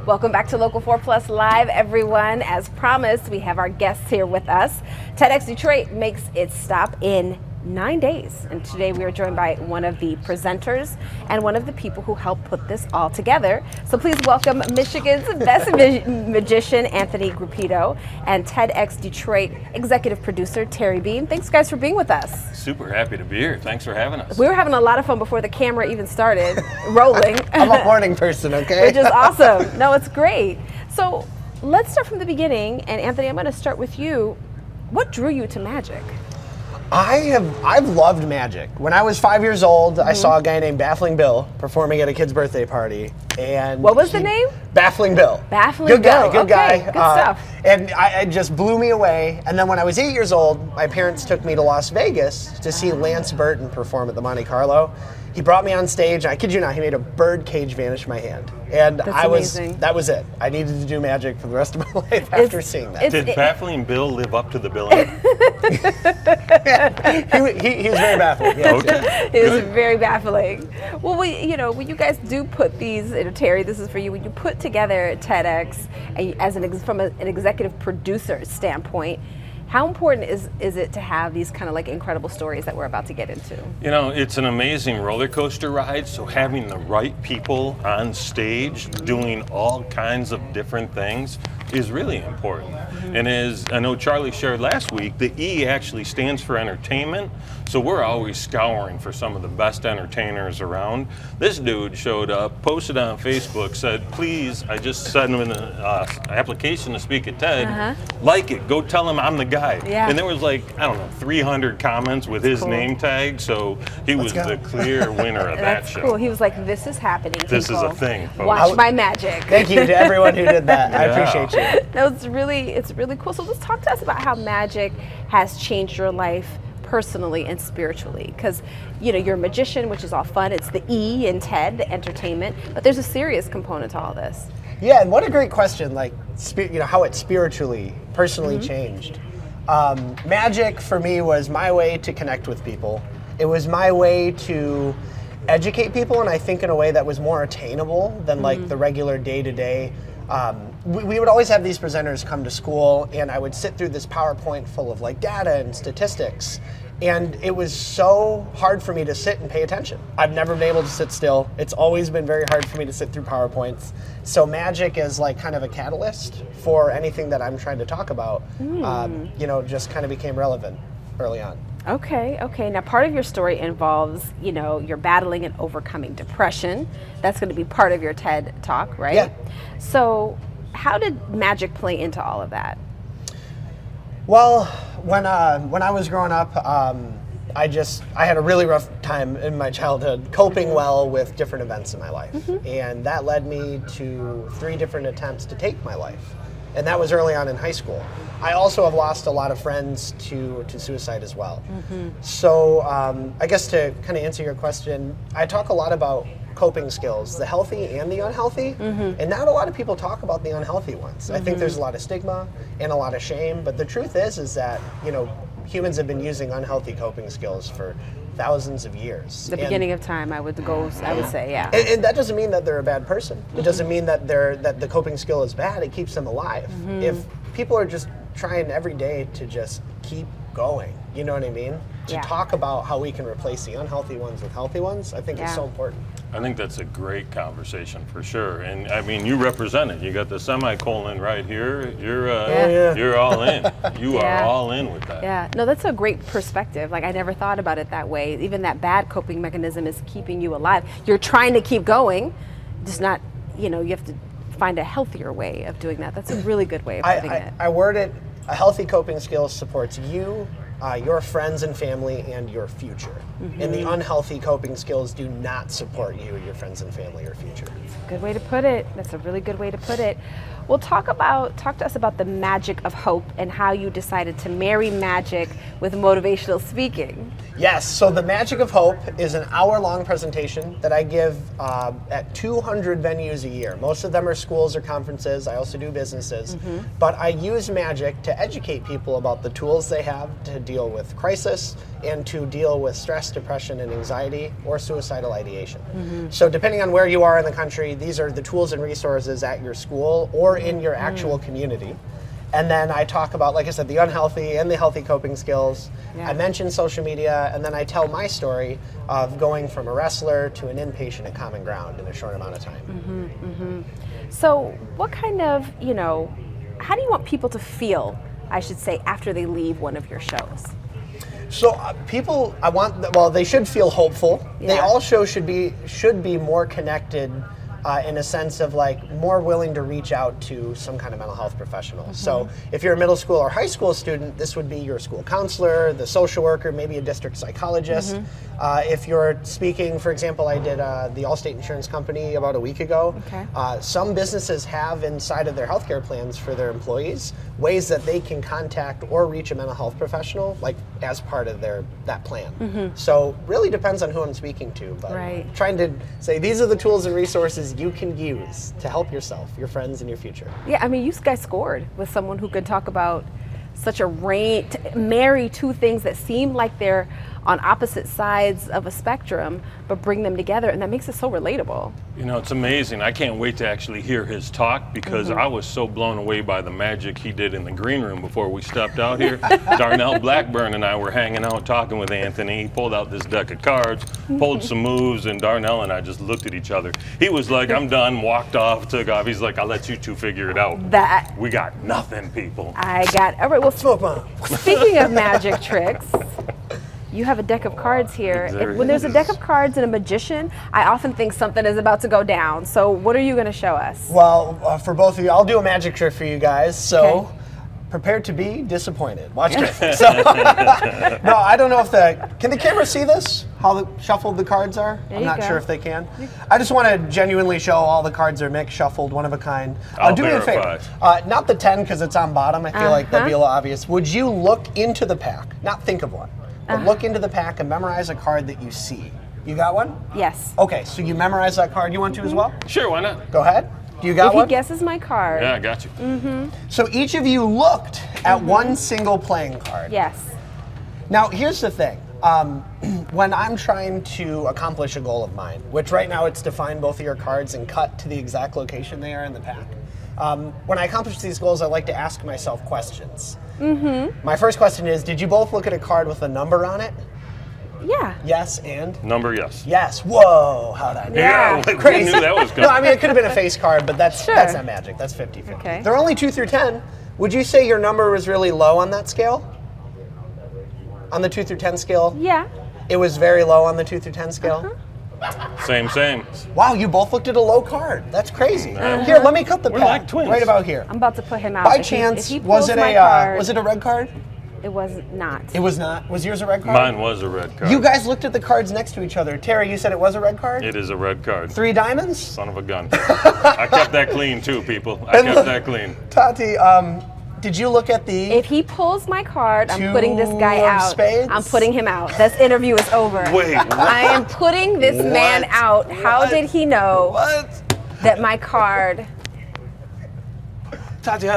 Welcome back to Local 4 Plus Live, everyone. As promised, we have our guests here with us. TEDxDetroit makes its stop in 9 days, and today we are joined by one of the presenters and one of the people who helped put this all together. So please welcome Michigan's best magician, Anthony Grupido, and TEDxDetroit executive producer, Terry Bean. Thanks, guys, for being with us. Super happy to be here. Thanks for having us. We were having a lot of fun before the camera even started rolling. I'm a morning person, okay? Which is awesome. No, it's great. So let's start from the beginning, and Anthony, I'm going to start with you. What drew you to magic? I've loved magic. When I was 5 years old, I saw a guy named Baffling Bill performing at a kid's birthday party. And what was the name? Baffling Bill. Baffling Bill. Good guy. Good stuff. And it just blew me away. And then when I was 8 years old, my parents took me to Las Vegas to see Lance Burton perform at the Monte Carlo. He brought me on stage, and I kid you not, he made a bird cage vanish in my hand. And that was it. I needed to do magic for the rest of my life after seeing that. Did Baffling Bill live up to the billing? he was very baffling. Yeah. Okay. It was very baffling. Well, when you guys do put these, Terry, this is for you, when you put together TEDx from an executive producer standpoint, how important is it to have these kind of like incredible stories that we're about to get into? You know, it's an amazing roller coaster ride, so having the right people on stage doing all kinds of different things is really important. And as I know Charlie shared last week, the E actually stands for entertainment, so we're always scouring for some of the best entertainers around. This dude showed up, posted on Facebook, said, please, I just sent him an application to speak at TED, like it, go tell him I'm the guy. Yeah. And there was like, I don't know, 300 comments with his name tag, so he was the clear winner of that show. Cool. He was like, this is happening, This people. is a thing, folks. Watch my magic. Thank you to everyone who did that. I appreciate you. No, it's really cool. So let's talk to us about how magic has changed your life personally and spiritually, because you're a magician, which is all fun. It's the E in TED, the entertainment, but there's a serious component to all this. Yeah, and what a great question, like how it spiritually, personally changed. Magic for me was my way to connect with people. It was my way to educate people, and I think in a way that was more attainable than like the regular day-to-day. We would always have these presenters come to school, and I would sit through this PowerPoint full of like data and statistics, and it was so hard for me to sit and pay attention. I've never been able to sit still. It's always been very hard for me to sit through PowerPoints. So magic is like kind of a catalyst for anything that I'm trying to talk about, just kind of became relevant early on. Okay. Now, part of your story involves, you're battling and overcoming depression. That's going to be part of your TED Talk, right? Yeah. So, how did magic play into all of that? Well, when I was growing up, I had a really rough time in my childhood coping well with different events in my life, and that led me to 3 different attempts to take my life. And that was early on in high school. I also have lost a lot of friends to suicide as well. So I guess to kind of answer your question, I talk a lot about coping skills, the healthy and the unhealthy, and not a lot of people talk about the unhealthy ones. I think there's a lot of stigma and a lot of shame, but the truth is that humans have been using unhealthy coping skills for thousands of years. The beginning of time, I would say, yeah. And that doesn't mean that they're a bad person. It doesn't mean that the coping skill is bad. It keeps them alive. If people are just trying every day to just keep going, you know what I mean? To talk about how we can replace the unhealthy ones with healthy ones, I think is so important. I think that's a great conversation for sure. And I mean, you represent it. You got the semicolon right here. You're all in. You are all in with that. Yeah. No, that's a great perspective. Like, I never thought about it that way. Even that bad coping mechanism is keeping you alive. You're trying to keep going, just not, you have to find a healthier way of doing that. That's a really good way of putting it. I word it, a healthy coping skill supports you, your friends and family, and your future. And the unhealthy coping skills do not support you, your friends and family, or future. That's a good way to put it. That's a really good way to put it. Well, talk to us about the magic of hope and how you decided to marry magic with motivational speaking. Yes, so the Magic of Hope is an hour-long presentation that I give at 200 venues a year. Most of them are schools or conferences. I also do businesses. But I use magic to educate people about the tools they have to deal with crisis and to deal with stress, depression, and anxiety, or suicidal ideation. So depending on where you are in the country, these are the tools and resources at your school or in your actual community. And then I talk about, like I said, the unhealthy and the healthy coping skills. Yeah. I mention social media, and then I tell my story of going from a wrestler to an inpatient at Common Ground in a short amount of time. So what kind of, how do you want people to feel, I should say, after they leave one of your shows? So people, they should feel hopeful. Yeah. They also should be more connected in a sense of like more willing to reach out to some kind of mental health professional. So if you're a middle school or high school student, this would be your school counselor, the social worker, maybe a district psychologist. If you're speaking, for example, I did the Allstate Insurance Company about a week ago. Okay. Some businesses have inside of their healthcare plans for their employees ways that they can contact or reach a mental health professional, like as part of that plan. So really depends on who I'm speaking to, but trying to say these are the tools and resources you can use to help yourself, your friends, and your future. Yeah, I mean, you guys scored with someone who could talk about such a range, marry two things that seem like they're on opposite sides of a spectrum, but bring them together, and that makes it so relatable. It's amazing. I can't wait to actually hear his talk because I was so blown away by the magic he did in the green room before we stepped out here. Darnell Blackburn and I were hanging out talking with Anthony. He pulled out this deck of cards, pulled some moves, and Darnell and I just looked at each other. He was like, I'm done, walked off, took off. He's like, I'll let you two figure it out. We got nothing, people. All right, well, Smoke bomb. Speaking of magic tricks, you have a deck of cards here. When there's a deck of cards and a magician, I often think something is about to go down. So what are you going to show us? Well, for both of you, I'll do a magic trick for you guys. So prepare to be disappointed. Watch carefully. So, no, I don't know if can the camera see this? How shuffled the cards are? I'm not sure if they can. I just want to genuinely show all the cards are mixed, shuffled, one of a kind. Do me a favor. Not the 10 because it's on bottom. I feel like that'd be a little obvious. Would you look into the pack, not think of one, but look into the pack and memorize a card that you see? You got one? Yes. Okay, so you memorize that card. You want to as well? Sure, why not? Go ahead. Do you got If one? he guesses my card. Yeah, I got you. So each of you looked at one single playing card. Yes. Now, here's the thing. When I'm trying to accomplish a goal of mine, which right now it's to find both of your cards and cut to the exact location they are in the pack. When I accomplish these goals, I like to ask myself questions. My first question is, did you both look at a card with a number on it? Yeah. Yes, and? Number, yes. Yes. Whoa, how'd I know? Yeah, we knew that was coming. No, I mean, it could have been a face card, but that's not magic. That's 50-50. Okay. They're only 2 through 10. Would you say your number was really low on that scale? On the 2 through 10 scale? Yeah. It was very low on the 2 through 10 scale? Same. Wow, you both looked at a low card. That's crazy. Here, let me cut the We're pack. like twins. Right about here. I'm about to put him out. By If chance, he was pulls it my card, a red card? It was not. It was not. Was yours a red card? Mine was a red card. You guys looked at the cards next to each other. Terry, you said it was a red card? It is a red card. 3 diamonds? Son of a gun. I kept that clean too, people. I kept that clean. Tati, did you look at the... If he pulls my card, I'm putting this guy Two of out. spades? I'm putting him out. This interview is over. Wait, what? I am putting this man out. How did he know that my card... Tati,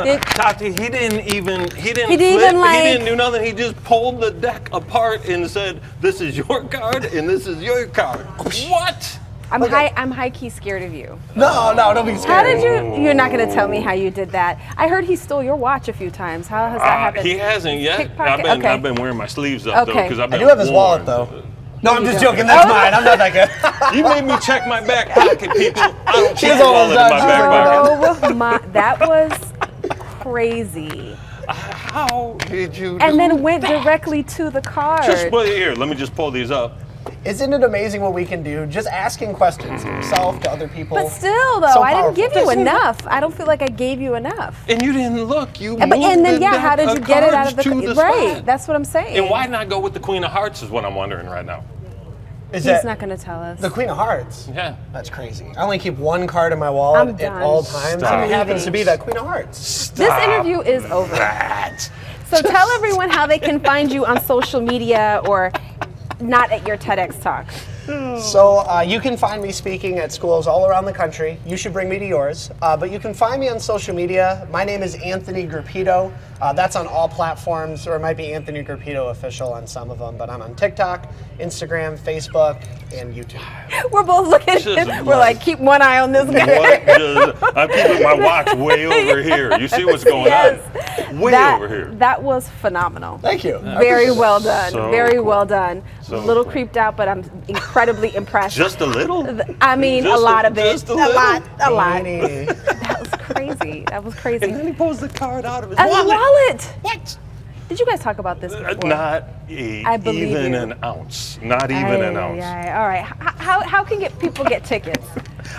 he didn't even flip. even, He like- didn't do nothing. He just pulled the deck apart and said, "This is your card and this is your card." What? I'm high key scared of you. No, don't be scared. How did you? You're not going to tell me how you did that. I heard he stole your watch a few times. How has that happened? He hasn't yet. Pickpocket? I've been wearing my sleeves up though because I've been I do have his wallet warned. though. No, I'm just joking. That's mine. I'm not that good. You made me check my back pocket, people. I don't She's keep a almost wallet in my done. back pocket. Oh my! That was crazy. How did you? And do then went that? directly to the card. Just put it here. Let me just pull these up. Isn't it amazing what we can do? Just asking questions to yourself, to other people. But still, though, So I didn't give you powerful. enough. I don't feel like I gave you enough. And you didn't look. You And moved then, the how deck did you of get it out cards of the to right? spot. That's what I'm saying. And why not go with the Queen of Hearts is what I'm wondering right now. Is He's that not going to tell us. the Queen of Hearts? Yeah. That's crazy. I only keep one card in my wallet I'm at done. all times, Stop. and it happens to be that Queen of Hearts. This interview is over. That. So tell everyone how they can find you on social media or not at your TEDx talk? So you can find me speaking at schools all around the country. You should bring me to yours. But you can find me on social media. My name is Anthony Grupido. That's on all platforms, or it might be Anthony Grupido Official on some of them. But I'm on TikTok, Instagram, Facebook, and YouTube. We're both looking. We're like, keep one eye on this guy. I'm keeping my watch way over here. You see what's going on? Way over here. That was phenomenal. Thank you. Very well done. So Very cool. well done. So a little cool. creeped out, but I'm incredibly impressed. Just a little? I mean, a lot of it. Just a little? A lot. Annie. That was crazy. That was crazy. And then he pulls the card out of his A wallet. wallet. What? Did you guys talk about this before? Not I believe even you. an ounce. Not even an ounce. All right. How can people get tickets?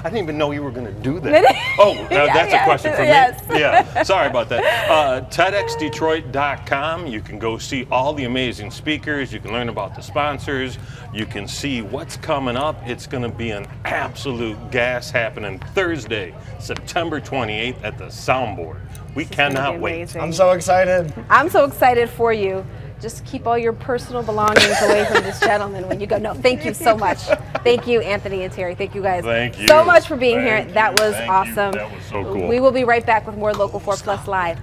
I didn't even know you were going to do that. Oh, that's a question for Yes. me? Yeah, sorry about that. TEDxDetroit.com. You can go see all the amazing speakers. You can learn about the sponsors. You can see what's coming up. It's going to be an absolute gas happening Thursday, September 28th at the Soundboard. We cannot wait. Amazing. I'm so excited. I'm so excited for you. Just keep all your personal belongings away from this gentleman when you go. No, thank you so much. Thank you, Anthony and Terry. Thank you guys Thank you so much for being here. Thank That you. was Thank you. awesome. That was so cool. We will be right back with more Local 4 Plus Live.